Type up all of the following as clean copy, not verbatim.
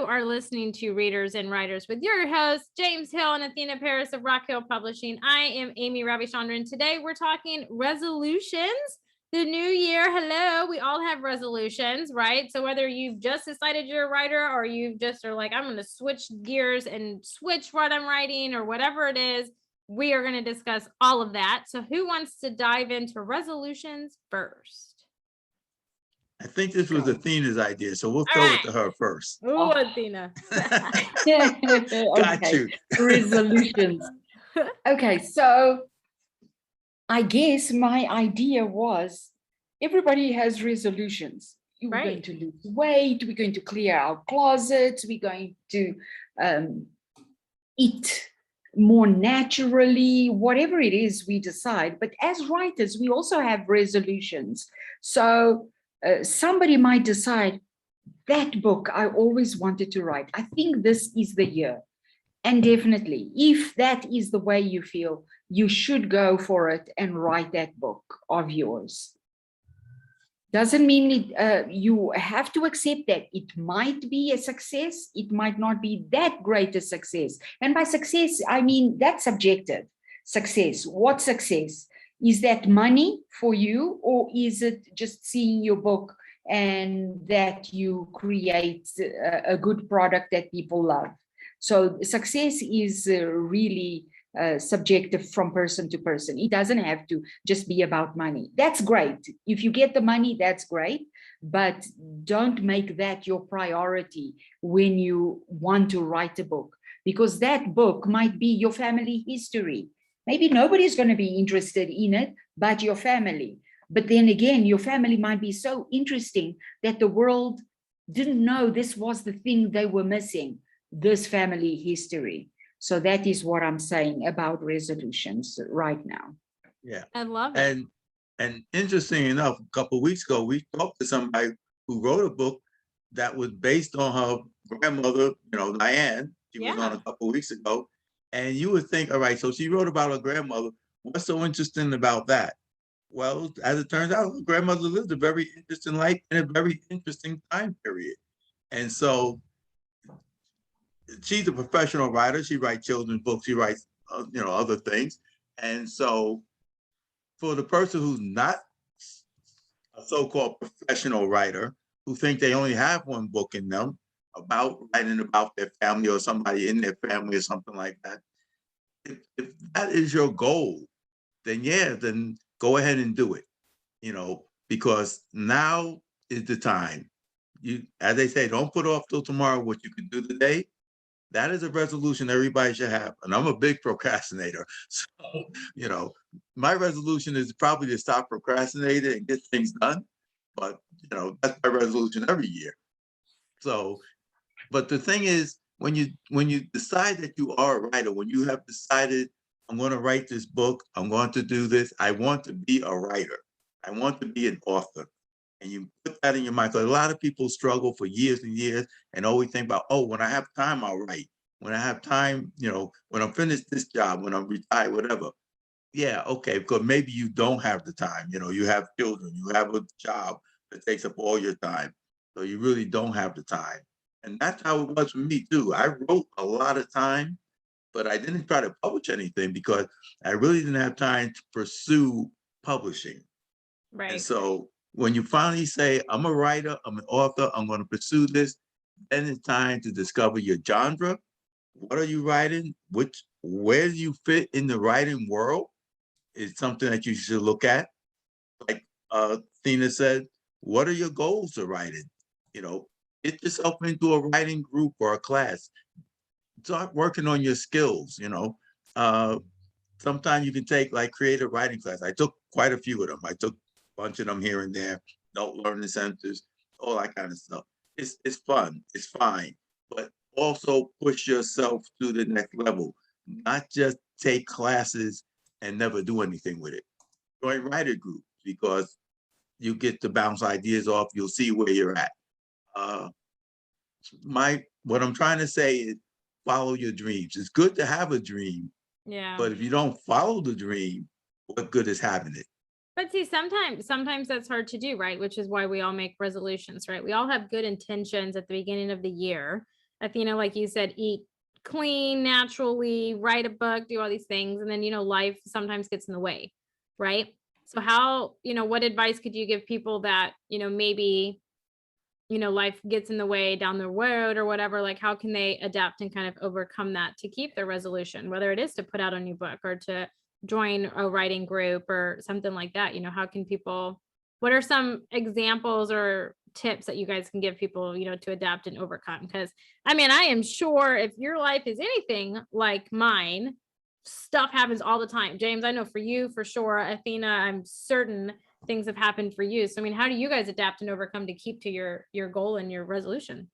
are listening to Readers and Writers with your hosts, James Hill and Athena Paris of Rock Hill Publishing. I am Amy Ravichandran. Today we're talking resolutions. The new year, hello, we all have resolutions, right? So whether you've just decided you're a writer or you just are like, I'm going to switch gears and switch what I'm writing or whatever it is, we are going to discuss all of that. So who wants to dive into resolutions first? I think this was Athena's idea, so we'll All throw right. it to her first. Oh, Athena. Got you. Resolutions. Okay, so I guess my idea was everybody has resolutions. We're going to lose weight, we're going to clear our closets, we're going to eat more naturally, whatever it is we decide. But as writers, we also have resolutions. So somebody might decide, that book I always wanted to write. I think this is the year. And definitely, if that is the way you feel, you should go for it and write that book of yours. Doesn't mean you have to accept that it might be a success. It might not be that great a success. And by success, I mean that's subjective. Success. What success? Is that money for you, or is it just seeing your book and that you create a good product that people love? So success is really subjective from person to person. It doesn't have to just be about money. That's great. If you get the money, that's great. But don't make that your priority when you want to write a book, because that book might be your family history. Maybe nobody's going to be interested in it, but your family. But then again, your family might be so interesting that the world didn't know this was the thing they were missing, this family history. So that is what I'm saying about resolutions right now. Yeah, I love it. And interesting enough, a couple of weeks ago, we talked to somebody who wrote a book that was based on her grandmother, Diane. She was on a couple of weeks ago. And you would think, all right, so she wrote about her grandmother. What's so interesting about that? Well, as it turns out, her grandmother lived a very interesting life in a very interesting time period. And so she's a professional writer. She writes children's books. She writes, other things. And so for the person who's not a so-called professional writer, who think they only have one book in them about writing about their family or somebody in their family or something like that, if that is your goal, then go ahead and do it, because now is the time. As they say, don't put off till tomorrow what you can do today. That is a resolution everybody should have. And I'm a big procrastinator. So, my resolution is probably to stop procrastinating and get things done. But, that's my resolution every year. So, but the thing is, when you decide that you are a writer, when you have decided, I'm going to write this book, I'm going to do this, I want to be a writer, I want to be an author. And you put that in your mind, because a lot of people struggle for years and years and always think about, oh, when I have time, I'll write. When I have time, when I'm finished this job, when I'm retired, whatever. Yeah, okay, because maybe you don't have the time. You have children, you have a job that takes up all your time. So you really don't have the time. And that's how it was for me too. I wrote a lot of time, but I didn't try to publish anything because I really didn't have time to pursue publishing. Right. And so when you finally say, I'm a writer, I'm an author, I'm going to pursue this, then it's time to discover your genre. What are you writing? Where do you fit in the writing world is something that you should look at. Like Athena said, what are your goals to writing? Get yourself into a writing group or a class. Start working on your skills, Sometimes you can take like creative writing class. I took quite a few of them. I took a bunch of them here and there, adult learning centers, all that kind of stuff. It's fun, it's fine, but also push yourself to the next level, not just take classes and never do anything with it. Join writer groups because you get to bounce ideas off, you'll see where you're at. What I'm trying to say is follow your dreams. It's good to have a dream, but if you don't follow the dream, what good is having it? But see, sometimes that's hard to do, right? Which is why we all make resolutions, right? We all have good intentions at the beginning of the year. Athena, like you said, eat clean, naturally, write a book, do all these things. And then, life sometimes gets in the way, right? So how, what advice could you give people that, maybe, life gets in the way down the road or whatever? Like, how can they adapt and kind of overcome that to keep their resolution, whether it is to put out a new book or to join a writing group or something like that? How can people, what are some examples or tips that you guys can give people, to adapt and overcome? Because I am sure if your life is anything like mine, stuff happens all the time. James, I know for you, for sure. Athena, I'm certain things have happened for you. So, how do you guys adapt and overcome to keep to your goal and your resolution?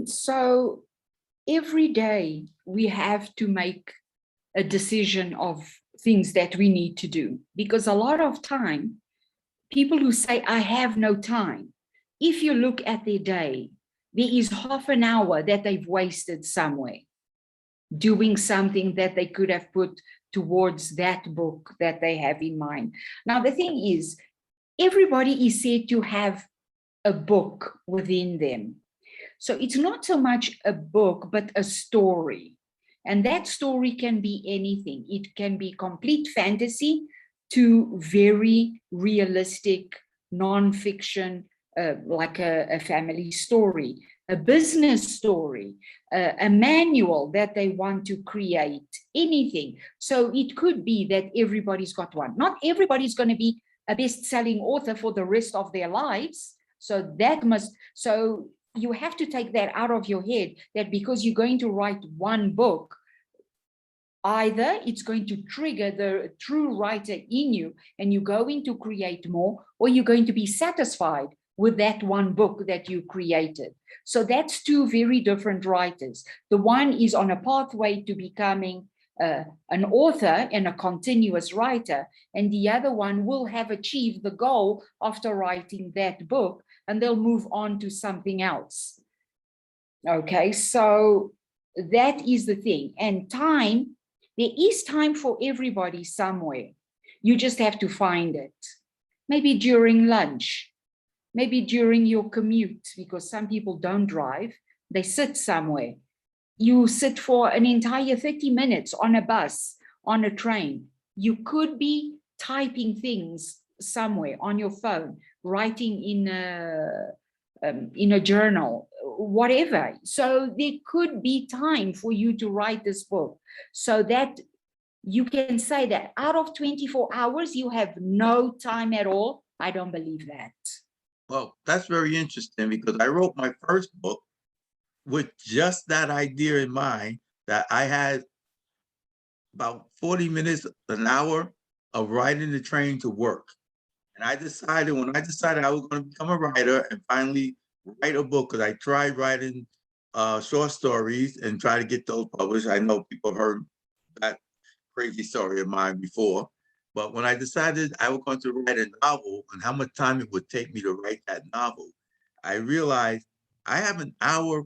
So every day we have to make a decision of things that we need to do, because a lot of time, people who say, I have no time, if you look at their day, there is half an hour that they've wasted somewhere doing something that they could have put towards that book that they have in mind. Now, the thing is, everybody is said to have a book within them. So it's not so much a book, but a story. And that story can be anything. It can be complete fantasy to very realistic nonfiction, like a family story, a business story, a manual that they want to create, anything. So it could be that everybody's got one. Not everybody's going to be a best-selling author for the rest of their lives. So you have to take that out of your head, that because you're going to write one book, either it's going to trigger the true writer in you and you're going to create more, or you're going to be satisfied with that one book that you created. So that's two very different writers. The one is on a pathway to becoming an author and a continuous writer, and the other one will have achieved the goal after writing that book, and they'll move on to something else. Okay, so that is the thing. And time, there is time for everybody somewhere. You just have to find it. Maybe during lunch, maybe during your commute, because some people don't drive, they sit somewhere. You sit for an entire 30 minutes on a bus, on a train. You could be typing things somewhere on your phone, writing in a journal, whatever. So there could be time for you to write this book, so that you can say that out of 24 hours, you have no time at all. I don't believe that. Well, that's very interesting, because I wrote my first book with just that idea in mind, that I had about 40 minutes, an hour of riding the train to work. And when I decided I was going to become a writer and finally write a book, because I tried writing short stories and try to get those published. I know people have heard that crazy story of mine before. But when I decided I was going to write a novel and how much time it would take me to write that novel, I realized I have an hour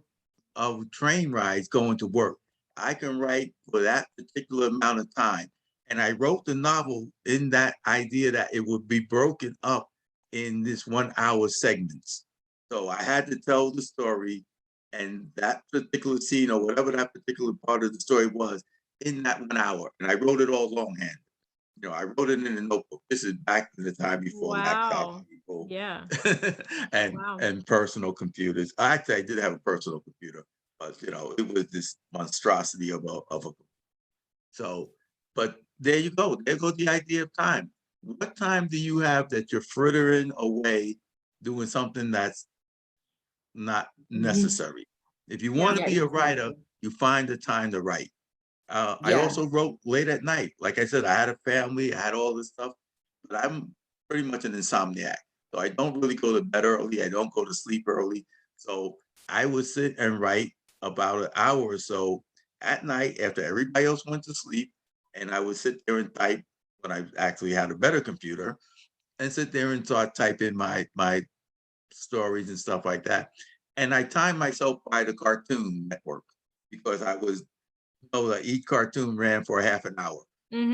of train rides going to work. I can write for that particular amount of time. And I wrote the novel in that idea that it would be broken up in this 1 hour segments. So I had to tell the story, and that particular scene or whatever that particular part of the story was, in that 1 hour. And I wrote it all longhand. I wrote it in a notebook. This is back in the time before laptops, people, Yeah. and personal computers. Actually, I did have a personal computer, but it was this monstrosity of a. So, but there you go. There goes the idea of time. What time do you have that you're frittering away doing something that's not necessary? If you want to be a writer, you find the time to write. I also wrote late at night. Like I said, I had a family, I had all this stuff, but I'm pretty much an insomniac. So I don't really go to bed early. I don't go to sleep early. So I would sit and write about an hour or so at night after everybody else went to sleep. And I would sit there and type when I actually had a better computer, and sit there and start typing my stories and stuff like that. And I timed myself by the Cartoon Network, because I was that each cartoon ran for a half an hour.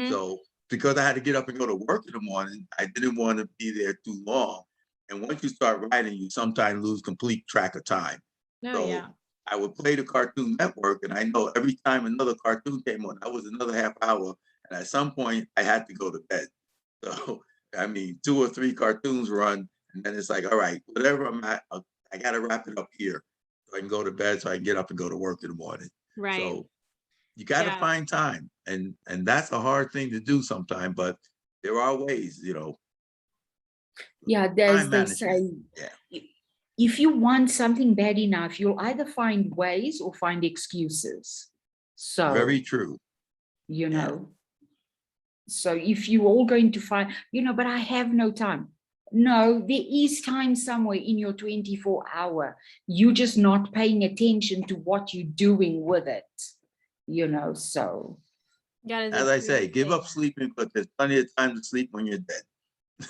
So because I had to get up and go to work in the morning, I didn't want to be there too long. And once you start writing, you sometimes lose complete track of time. No, So yeah. I would play the Cartoon Network, and I know every time another cartoon came on, that was another half hour. And at some point, I had to go to bed. So, I mean, 2 or 3 cartoons run, and then it's like, all right, whatever I'm at, I got to wrap it up here so I can go to bed, so I can get up and go to work in the morning. Right. So you got to Yeah. find time, and that's a hard thing to do sometimes, but there are ways, Yeah, time there's they management. say, Yeah. if you want something bad enough, you'll either find ways or find excuses. So, Very true. you Yeah. know, so if you're all going to find, but I have no time. No, there is time somewhere in your 24-hour. You're just not paying attention to what you're doing with it, so. That is a As I true say, give up statement. sleeping, but there's plenty of time to sleep when you're dead.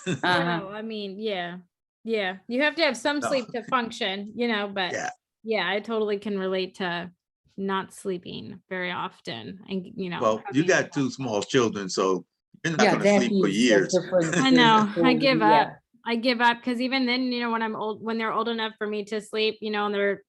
Uh-huh. Well, I mean, yeah. Yeah. You have to have some No. sleep to function, but Yeah. yeah, I totally can relate to not sleeping very often. And, Well, you having- got 2 small children, so you're not Yeah, going to that sleep for is a years. different I know. I story, give yeah. up. I give up because even then, when they're old enough for me to sleep, and they're,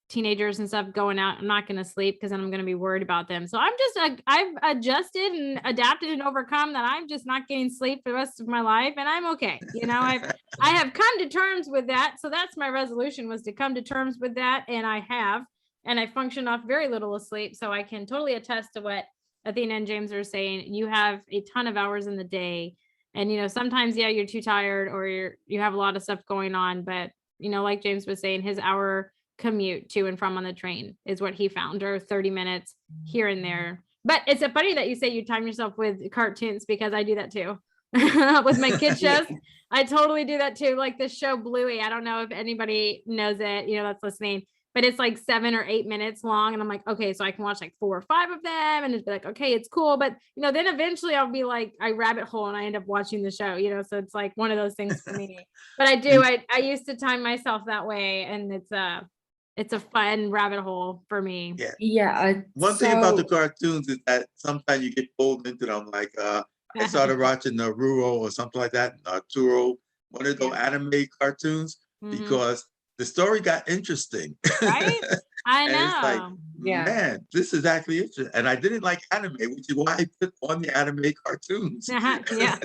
teenagers and stuff going out, I'm not going to sleep because then I'm going to be worried about them. So I'm just, I've adjusted and adapted and overcome that. I'm just not getting sleep for the rest of my life. And I'm okay. I have come to terms with that. So that's my resolution, was to come to terms with that. And I have, and I function off very little sleep. So I can totally attest to what Athena and James are saying. You have a ton of hours in the day. And, sometimes, yeah, you're too tired or you have a lot of stuff going on. But, like James was saying, his hour commute to and from on the train is what he found, or 30 minutes here and there. But it's funny that you say you time yourself with cartoons, because I do that too. With my kid shows. I totally do that too. Like the show Bluey. I don't know if anybody knows it, that's listening, but it's like 7 or 8 minutes long. And I'm like, okay, so I can watch like 4 or 5 of them and it's like, okay, it's cool. But then eventually I'll be like, I rabbit hole and I end up watching the show, so it's like one of those things for me. But I used to time myself that way, and it's a fun rabbit hole for me. Yeah. Yeah. One thing about the cartoons is that sometimes you get pulled into them. Like I started watching Ruro or something like that, Turo, one of those anime cartoons, Mhm. because the story got interesting. Right? I And it's like, know. Yeah. man, this is actually interesting. And I didn't like anime, which is why I put on the anime cartoons. Yeah. Yeah.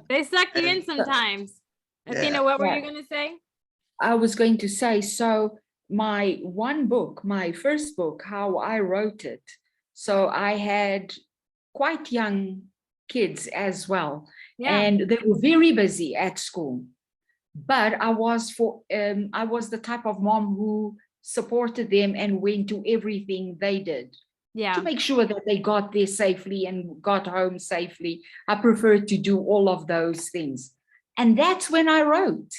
They suck you in And- sometimes. Yeah. Athena, what were Yeah. you going to say? I was going to say, so my first book, how I wrote it. So I had quite young kids as well, Yeah. and they were very busy at school. But I was the type of mom who supported them and went to everything they did Yeah. to make sure that they got there safely and got home safely. I preferred to do all of those things. And that's when I wrote.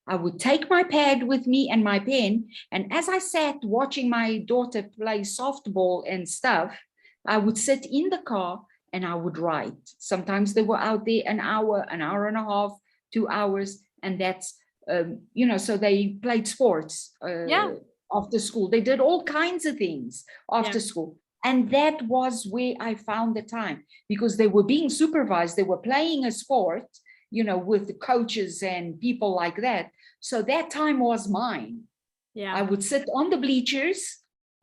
I would take my pad with me and my pen. And as I sat watching my daughter play softball and stuff, I would sit in the car and I would write. Sometimes they were out there an hour and a half, 2 hours. And that's, so they played sports after school. They did all kinds of things after school. And that was where I found the time, because they were being supervised. They were playing a sport, with the coaches and people like that. So that time was mine. Yeah. I would sit on the bleachers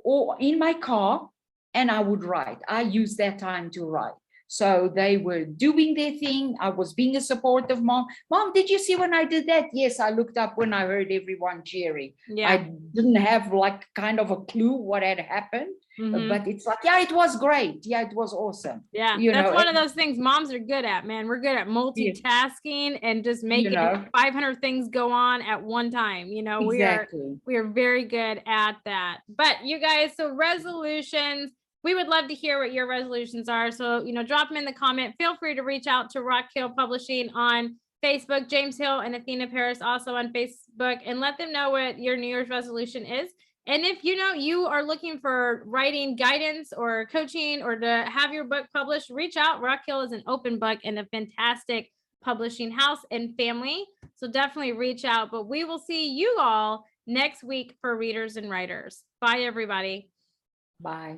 or in my car and I would write. I used that time to write. So they were doing their thing. I was being a supportive mom. Mom, did you see when I did that? Yes, I looked up when I heard everyone cheering. Yeah. I didn't have like kind of a clue what had happened, Mhm. but it's like, yeah, it was great. Yeah, it was awesome. Yeah, that's one of those things moms are good at, man. We're good at multitasking and just making 500 things go on at one time. Exactly. We are very good at that. But you guys, so resolutions, we would love to hear what your resolutions are. So, drop them in the comment. Feel free to reach out to Rock Hill Publishing on Facebook, James Hill and Athena Paris also on Facebook, and let them know what your New Year's resolution is. And if you are looking for writing guidance or coaching or to have your book published, reach out. Rock Hill is an open book and a fantastic publishing house and family. So definitely reach out. But we will see you all next week for Readers and Writers. Bye, everybody. Bye.